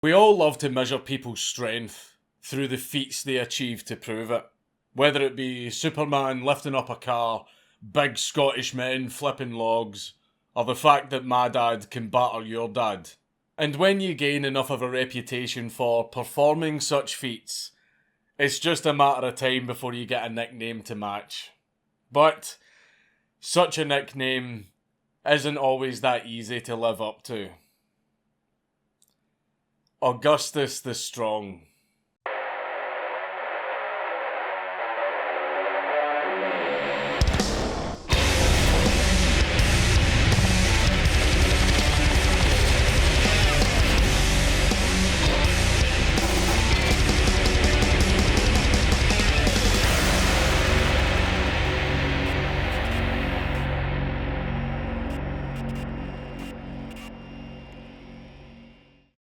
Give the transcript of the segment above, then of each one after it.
We all love to measure people's strength through the feats they achieve to prove it. Whether it be Superman lifting up a car, big Scottish men flipping logs, or the fact that my dad can batter your dad. And when you gain enough of a reputation for performing such feats, it's just a matter of time before you get a nickname to match. But such a nickname isn't always that easy to live up to. Augustus the Strong.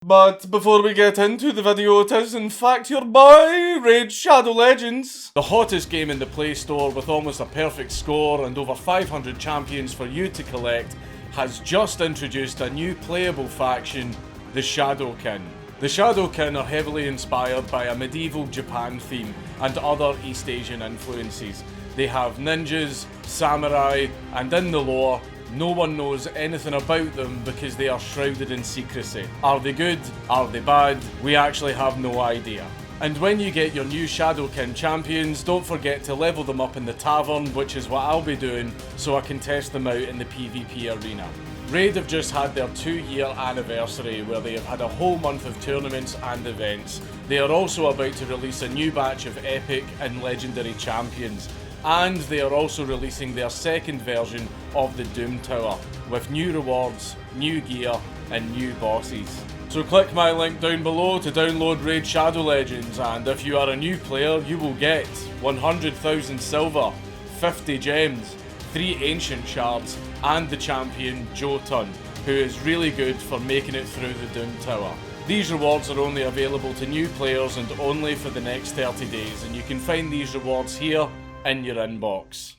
But before we get into the video, it is in fact your boy, Raid Shadow Legends. The hottest game in the Play Store with almost a perfect score and over 500 champions for you to collect has just introduced a new playable faction, the Shadowkin. The Shadowkin are heavily inspired by a medieval Japan theme and other East Asian influences. They have ninjas, samurai, and in the lore, no one knows anything about them because they are shrouded in secrecy. Are they good? Are they bad? We actually have no idea. And when you get your new Shadowkin champions, don't forget to level them up in the tavern, which is what I'll be doing, so I can test them out in the PvP arena. Raid have just had their 2-year anniversary where they have had a whole month of tournaments and events. They are also about to release a new batch of epic and legendary champions. And they are also releasing their second version of the Doom Tower, with new rewards, new gear, and new bosses. So click my link down below to download Raid Shadow Legends, and if you are a new player, you will get 100,000 silver, 50 gems, 3 ancient shards, and the champion Jotun, who is really good for making it through the Doom Tower. These rewards are only available to new players and only for the next 30 days, and you can find these rewards here in your inbox.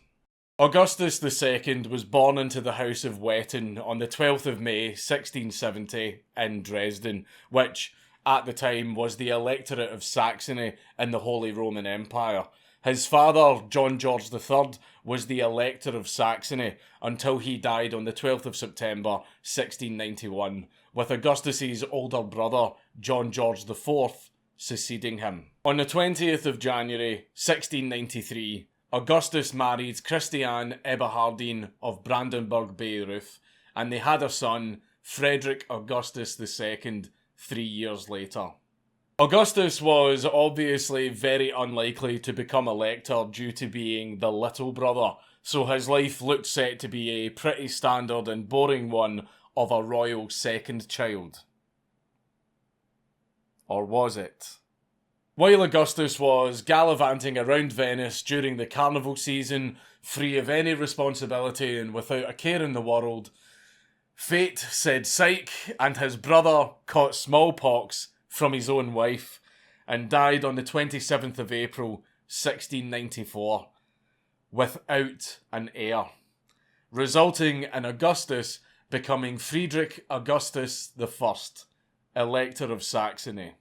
Augustus II was born into the House of Wettin on the 12th of May 1670 in Dresden, which at the time was the electorate of Saxony in the Holy Roman Empire. His father, John George III, was the Elector of Saxony until he died on the 12th of September 1691, with Augustus's older brother, John George IV, succeeding him. On the 20th of January 1693, Augustus married Christiane Eberhardine of Brandenburg-Bayreuth, and they had a son, Frederick Augustus II, 3 years later. Augustus was obviously very unlikely to become elector due to being the little brother, so his life looked set to be a pretty standard and boring one of a royal second child. Or was it? While Augustus was gallivanting around Venice during the carnival season, free of any responsibility and without a care in the world, fate said psych, and his brother caught smallpox from his own wife and died on the 27th of April 1694 without an heir, resulting in Augustus becoming Friedrich Augustus I, Elector of Saxony.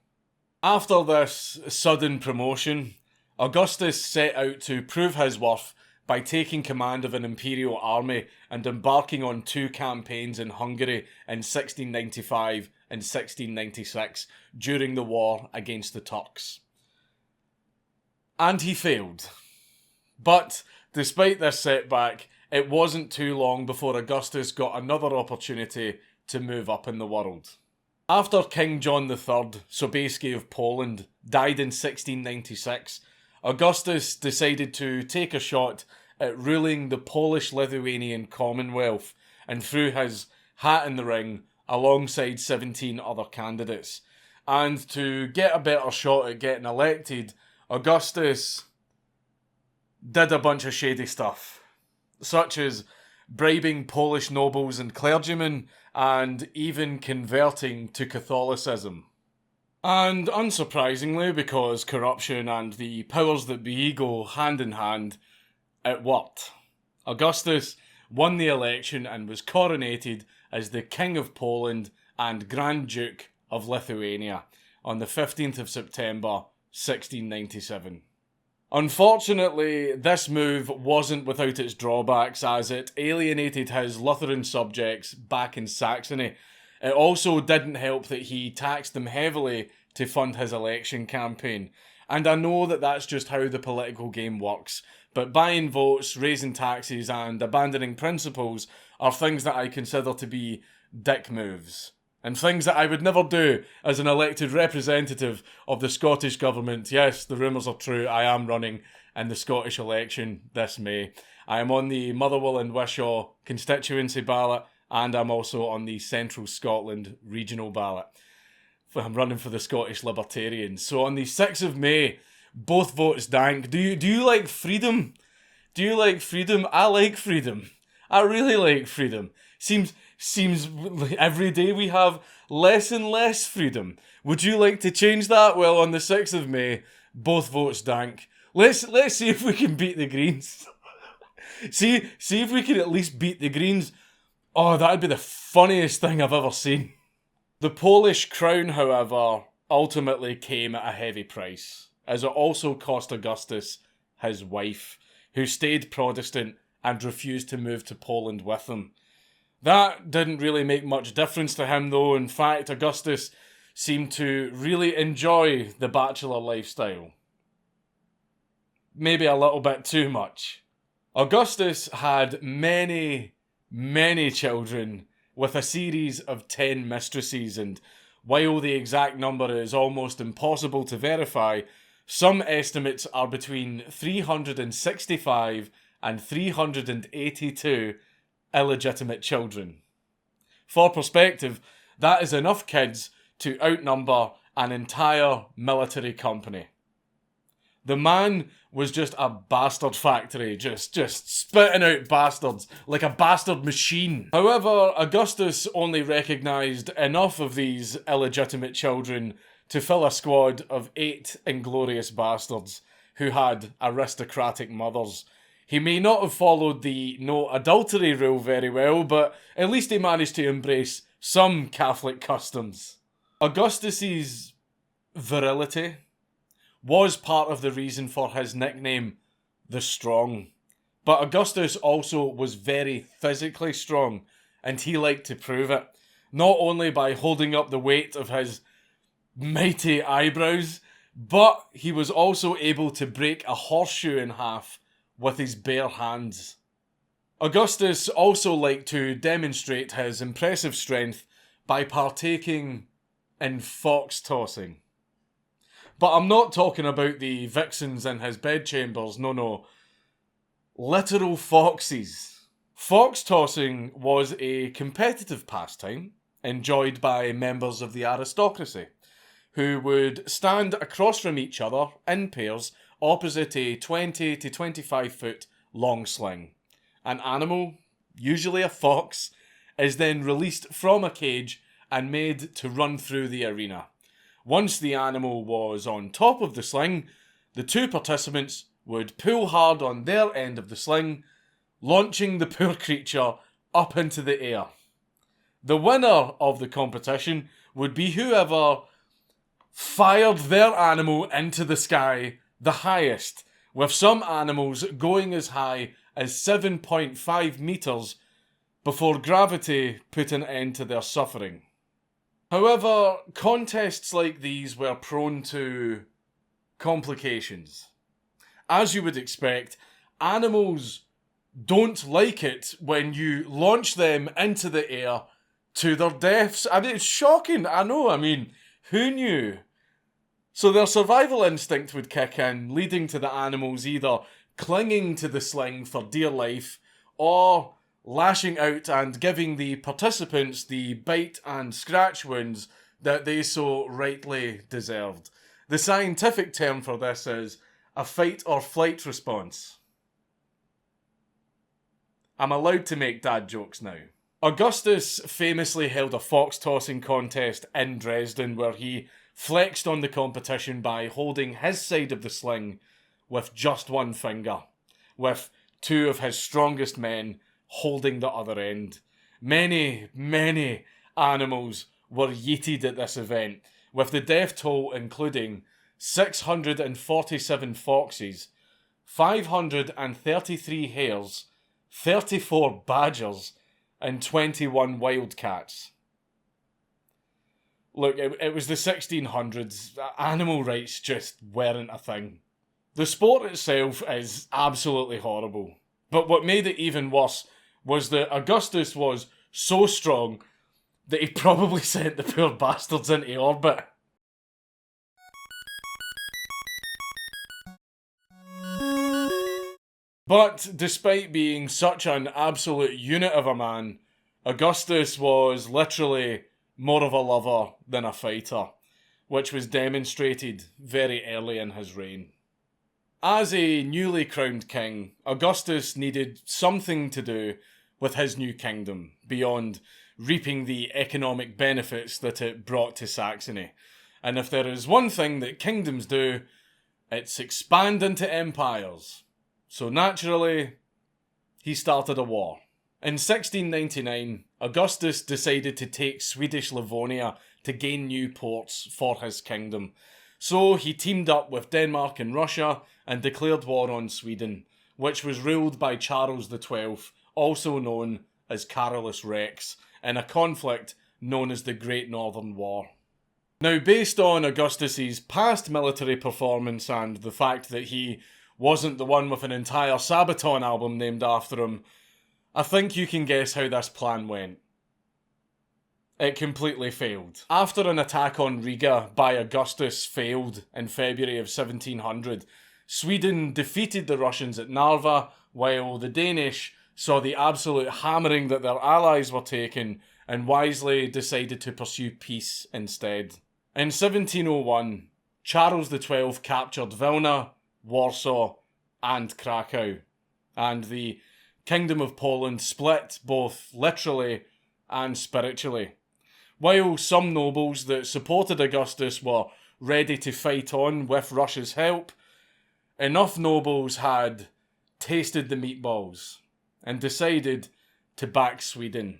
After this sudden promotion, Augustus set out to prove his worth by taking command of an imperial army and embarking on 2 campaigns in Hungary in 1695 and 1696 during the war against the Turks. And he failed. But despite this setback, it wasn't too long before Augustus got another opportunity to move up in the world. After King John III, Sobieski of Poland, died in 1696, Augustus decided to take a shot at ruling the Polish-Lithuanian Commonwealth and threw his hat in the ring alongside 17 other candidates. And to get a better shot at getting elected, Augustus did a bunch of shady stuff, such as bribing Polish nobles and clergymen, and even converting to Catholicism. And unsurprisingly, because corruption and the powers that be go hand in hand, it worked. Augustus won the election and was coronated as the King of Poland and Grand Duke of Lithuania on the 15th of September 1697. Unfortunately, this move wasn't without its drawbacks, as it alienated his Lutheran subjects back in Saxony. It also didn't help that he taxed them heavily to fund his election campaign. And I know that that's just how the political game works, but buying votes, raising taxes, and abandoning principles are things that I consider to be dick moves. And things that I would never do as an elected representative of the Scottish Government. Yes, the rumours are true, I am running in the Scottish election this May. I am on the Motherwell and Wishaw constituency ballot, and I'm also on the Central Scotland regional ballot. I'm running for the Scottish Libertarians. So on the 6th of May, both votes dank. Do you like freedom? Do you like freedom? I like freedom. I really like freedom. Seems every day we have less and less freedom. Would you like to change that? Well, on the 6th of May, both votes dank. Let's see if we can beat the Greens. see if we can at least beat the Greens. Oh, that'd be the funniest thing I've ever seen. The Polish crown, however, ultimately came at a heavy price, as it also cost Augustus his wife, who stayed Protestant and refused to move to Poland with him. That didn't really make much difference to him, though. In fact, Augustus seemed to really enjoy the bachelor lifestyle. Maybe a little bit too much. Augustus had many children, with a series of 10 mistresses, and while the exact number is almost impossible to verify, some estimates are between 365 and 382 illegitimate children. For perspective, that is enough kids to outnumber an entire military company. The man was just a bastard factory, just spitting out bastards like a bastard machine. However, Augustus only recognised enough of these illegitimate children to fill a squad of 8 inglorious bastards who had aristocratic mothers. He may not have followed the no adultery rule very well, but at least he managed to embrace some Catholic customs. Augustus's virility was part of the reason for his nickname, the Strong. But Augustus also was very physically strong, and he liked to prove it, not only by holding up the weight of his mighty eyebrows, but he was also able to break a horseshoe in half with his bare hands. Augustus also liked to demonstrate his impressive strength by partaking in fox tossing. But I'm not talking about the vixens in his bedchambers, no. Literal foxes. Fox tossing was a competitive pastime enjoyed by members of the aristocracy, who would stand across from each other in pairs opposite a 20 to 25 foot long sling. An animal, usually a fox, is then released from a cage and made to run through the arena. Once the animal was on top of the sling, the two participants would pull hard on their end of the sling, launching the poor creature up into the air. The winner of the competition would be whoever fired their animal into the sky the highest, with some animals going as high as 7.5 metres before gravity put an end to their suffering. However, contests like these were prone to complications. As you would expect, animals don't like it when you launch them into the air to their deaths. And it's shocking, I know, who knew? So their survival instinct would kick in, leading to the animals either clinging to the sling for dear life or lashing out and giving the participants the bite and scratch wounds that they so rightly deserved. The scientific term for this is a fight or flight response. I'm allowed to make dad jokes now. Augustus famously held a fox tossing contest in Dresden where he flexed on the competition by holding his side of the sling with just one finger, with two of his strongest men holding the other end. Many animals were yeeted at this event, with the death toll including 647 foxes, 533 hares, 34 badgers, and 21 wildcats. Look, it was the 1600s. Animal rights just weren't a thing. The sport itself is absolutely horrible. But what made it even worse was that Augustus was so strong that he probably sent the poor bastards into orbit. But despite being such an absolute unit of a man, Augustus was literally more of a lover than a fighter, which was demonstrated very early in his reign. As a newly crowned king, Augustus needed something to do with his new kingdom, beyond reaping the economic benefits that it brought to Saxony. And if there is one thing that kingdoms do, it's expand into empires. So naturally, he started a war. In 1699, Augustus decided to take Swedish Livonia to gain new ports for his kingdom. So he teamed up with Denmark and Russia and declared war on Sweden, which was ruled by Charles XII, also known as Carolus Rex, in a conflict known as the Great Northern War. Now, based on Augustus's past military performance and the fact that he wasn't the one with an entire Sabaton album named after him, I think you can guess how this plan went. It completely failed. After an attack on Riga by Augustus failed in February of 1700, Sweden defeated the Russians at Narva, while the Danish saw the absolute hammering that their allies were taking and wisely decided to pursue peace instead. In 1701, Charles XII captured Vilna, Warsaw, and Krakow, and the Kingdom of Poland split both literally and spiritually. While some nobles that supported Augustus were ready to fight on with Russia's help, enough nobles had tasted the meatballs and decided to back Sweden.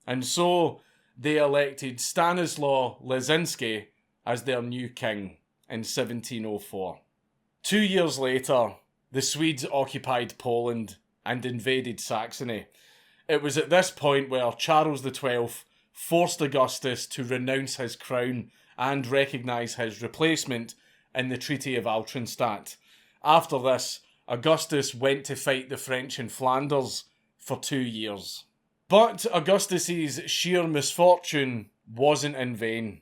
And so they elected Stanislaw Leszczynski as their new king in 1704. 2 years later, the Swedes occupied Poland and invaded Saxony. It was at this point where Charles XII forced Augustus to renounce his crown and recognise his replacement in the Treaty of Altenstadt. After this, Augustus went to fight the French in Flanders for 2 years. But Augustus's sheer misfortune wasn't in vain.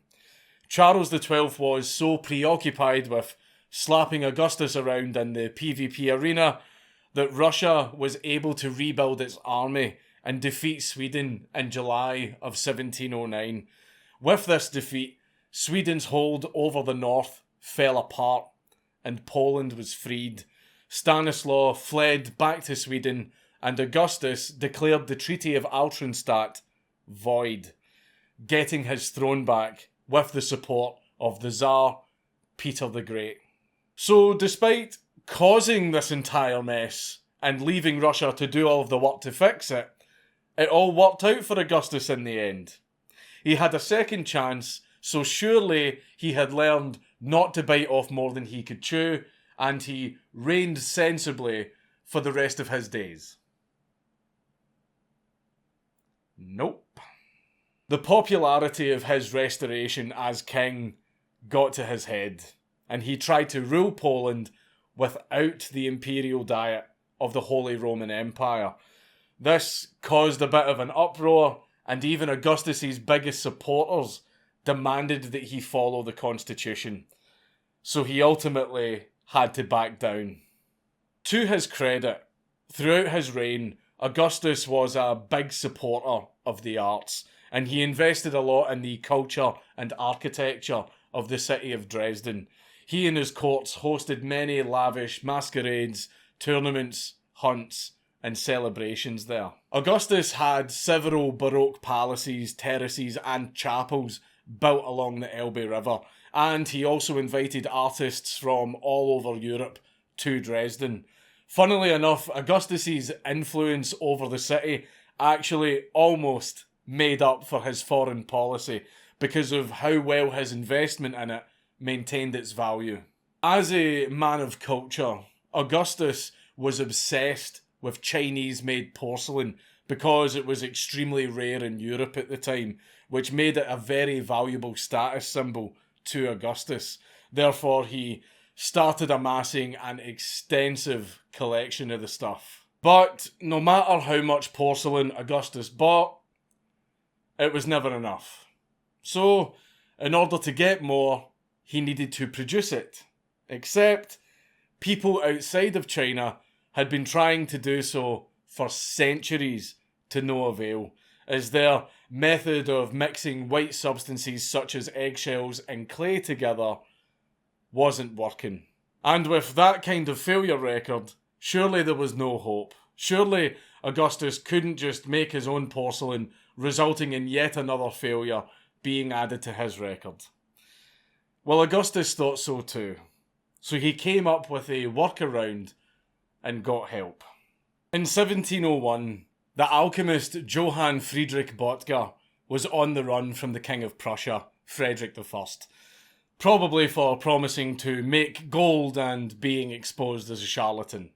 Charles XII was so preoccupied with slapping Augustus around in the PvP arena that Russia was able to rebuild its army and defeat Sweden in July of 1709. With this defeat, Sweden's hold over the north fell apart and Poland was freed. Stanislaw fled back to Sweden and Augustus declared the Treaty of Altenstadt void, getting his throne back with the support of the Tsar Peter the Great. So despite causing this entire mess and leaving Russia to do all of the work to fix it, it all worked out for Augustus in the end. He had a second chance, so surely he had learned not to bite off more than he could chew, and he reigned sensibly for the rest of his days. Nope. The popularity of his restoration as king got to his head, and he tried to rule Poland without the imperial diet of the Holy Roman Empire. This caused a bit of an uproar, and even Augustus's biggest supporters demanded that he follow the constitution. So he ultimately had to back down. To his credit, throughout his reign, Augustus was a big supporter of the arts, and he invested a lot in the culture and architecture of the city of Dresden. He and his courts hosted many lavish masquerades, tournaments, hunts, and celebrations there. Augustus had several Baroque palaces, terraces, and chapels built along the Elbe River, and he also invited artists from all over Europe to Dresden. Funnily enough, Augustus's influence over the city actually almost made up for his foreign policy, because of how well his investment in it maintained its value. As a man of culture, Augustus was obsessed with Chinese-made porcelain because it was extremely rare in Europe at the time, which made it a very valuable status symbol to Augustus. Therefore, he started amassing an extensive collection of the stuff. But no matter how much porcelain Augustus bought, it was never enough. So, in order to get more, he needed to produce it. Except, people outside of China had been trying to do so for centuries to no avail, as their method of mixing white substances such as eggshells and clay together wasn't working. And with that kind of failure record, surely there was no hope. Surely Augustus couldn't just make his own porcelain, resulting in yet another failure being added to his record. Well, Augustus thought so too. So he came up with a workaround and got help. In 1701, the alchemist Johann Friedrich Böttger was on the run from the King of Prussia, Frederick I, probably for promising to make gold and being exposed as a charlatan.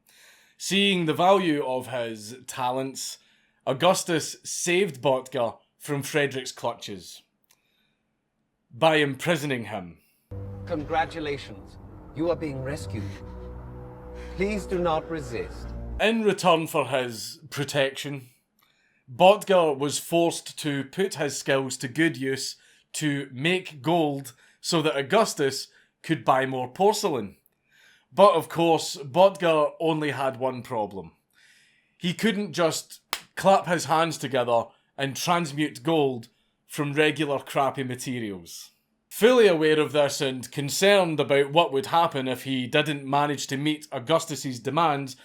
Seeing the value of his talents, Augustus saved Böttger from Frederick's clutches by imprisoning him. Congratulations, you are being rescued. Please do not resist. In return for his protection, Böttger was forced to put his skills to good use to make gold so that Augustus could buy more porcelain. But of course, Böttger only had one problem. He couldn't just clap his hands together and transmute gold from regular crappy materials. Fully aware of this and concerned about what would happen if he didn't manage to meet Augustus's demands,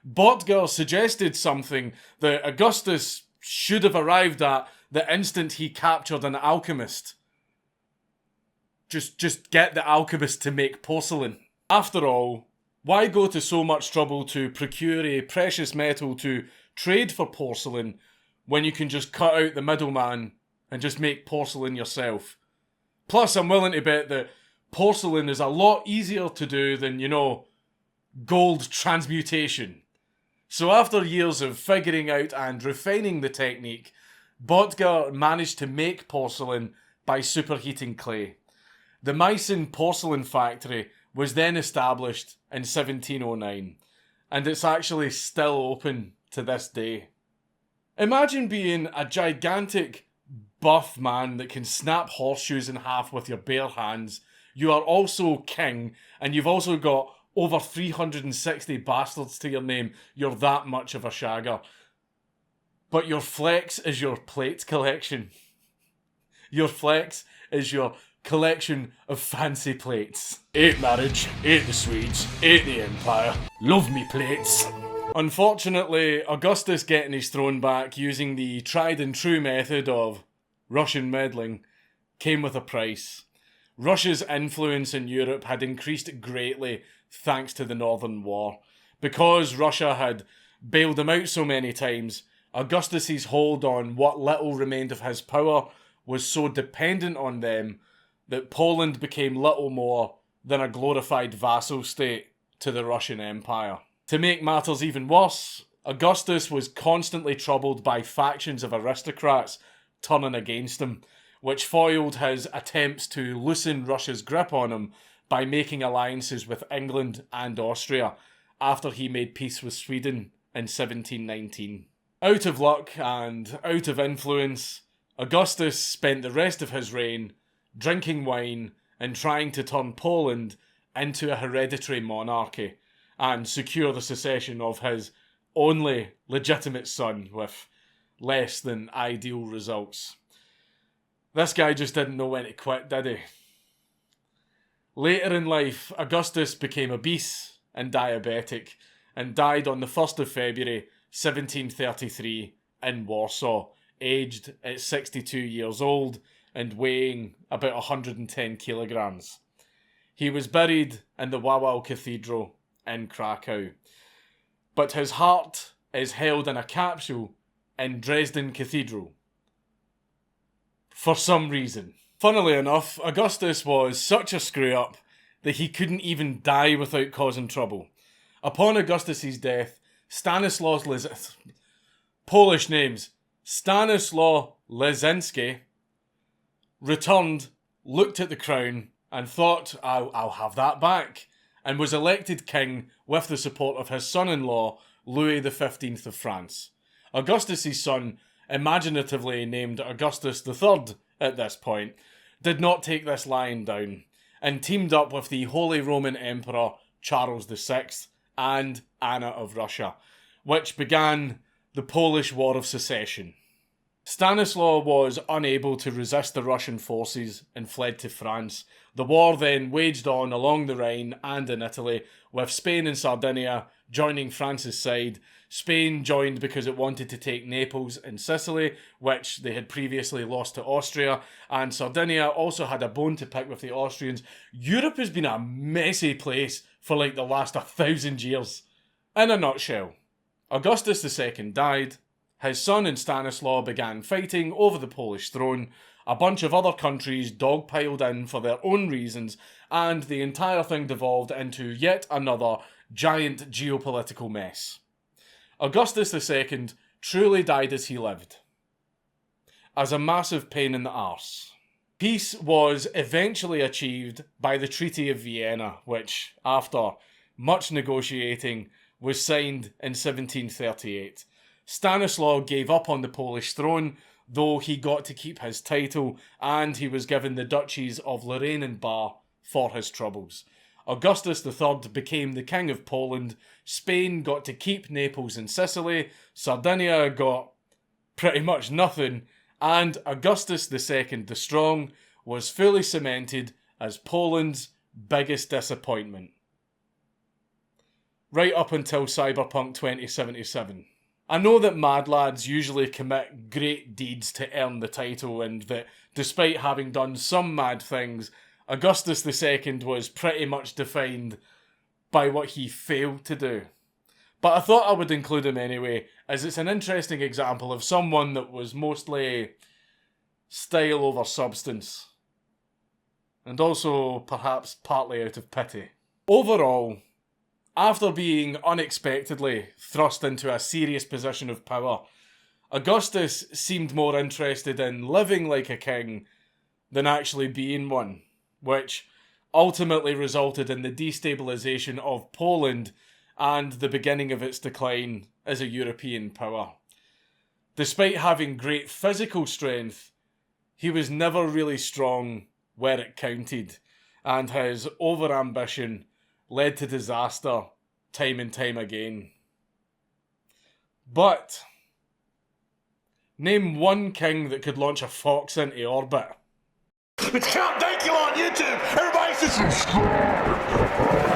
Böttger suggested something that Augustus should have arrived at the instant he captured an alchemist. Just get the alchemist to make porcelain. After all, why go to so much trouble to procure a precious metal to trade for porcelain when you can just cut out the middleman and just make porcelain yourself? Plus, I'm willing to bet that porcelain is a lot easier to do than, gold transmutation. So after years of figuring out and refining the technique, Böttger managed to make porcelain by superheating clay. The Meissen Porcelain Factory was then established in 1709, and it's actually still open to this day. Imagine being a gigantic buff man that can snap horseshoes in half with your bare hands. You are also king, and you've also got over 360 bastards to your name. You're that much of a shagger. But your flex is your plate collection. Your flex is your collection of fancy plates. Ate marriage, ate the Swedes, ate the Empire. Love me plates. Unfortunately, Augustus getting his throne back using the tried and true method of Russian meddling came with a price. Russia's influence in Europe had increased greatly thanks to the Northern War. Because Russia had bailed him out so many times, Augustus's hold on what little remained of his power was so dependent on them that Poland became little more than a glorified vassal state to the Russian Empire. To make matters even worse, Augustus was constantly troubled by factions of aristocrats turning against him, which foiled his attempts to loosen Russia's grip on him by making alliances with England and Austria after he made peace with Sweden in 1719. Out of luck and out of influence, Augustus spent the rest of his reign drinking wine and trying to turn Poland into a hereditary monarchy and secure the succession of his only legitimate son with less than ideal results. This guy just didn't know when to quit, did he? Later in life, Augustus became obese and diabetic and died on the 1st of February 1733 in Warsaw, aged at 62 years old and weighing about 110 kilograms. He was buried in the Wawel Cathedral in Krakow, but his heart is held in a capsule in Dresden Cathedral. For some reason. Funnily enough, Augustus was such a screw-up that he couldn't even die without causing trouble. Upon Augustus's death, Polish names, Stanislaw Leszczynski returned, looked at the crown, and thought, I'll have that back, and was elected king with the support of his son-in-law, Louis XV of France. Augustus's son, imaginatively named Augustus III at this point, did not take this lying down, and teamed up with the Holy Roman Emperor Charles VI and Anna of Russia, which began the Polish War of Secession. Stanislaw was unable to resist the Russian forces and fled to France. The war then waged on along the Rhine and in Italy, with Spain and Sardinia joining France's side. Spain joined because it wanted to take Naples and Sicily, which they had previously lost to Austria, and Sardinia also had a bone to pick with the Austrians. Europe has been a messy place for like the last 1,000 years. In a nutshell, Augustus II died. His son and Stanislaw began fighting over the Polish throne. A bunch of other countries dogpiled in for their own reasons, and the entire thing devolved into yet another giant geopolitical mess. Augustus II truly died as he lived, as a massive pain in the arse. Peace was eventually achieved by the Treaty of Vienna, which, after much negotiating, was signed in 1738. Stanislaw gave up on the Polish throne, though he got to keep his title, and he was given the duchies of Lorraine and Bar for his troubles. Augustus III became the King of Poland, Spain got to keep Naples and Sicily, Sardinia got pretty much nothing, and Augustus II the Strong was fully cemented as Poland's biggest disappointment. Right up until Cyberpunk 2077. I know that mad lads usually commit great deeds to earn the title, and that despite having done some mad things, Augustus II was pretty much defined by what he failed to do. But I thought I would include him anyway, as it's an interesting example of someone that was mostly style over substance, and also perhaps partly out of pity. Overall, after being unexpectedly thrust into a serious position of power, Augustus seemed more interested in living like a king than actually being one, which ultimately resulted in the destabilisation of Poland and the beginning of its decline as a European power. Despite having great physical strength, he was never really strong where it counted, and his overambition led to disaster time and time again. But name one king that could launch a fox into orbit. It's Count Dankula on YouTube! Everybody subscribe!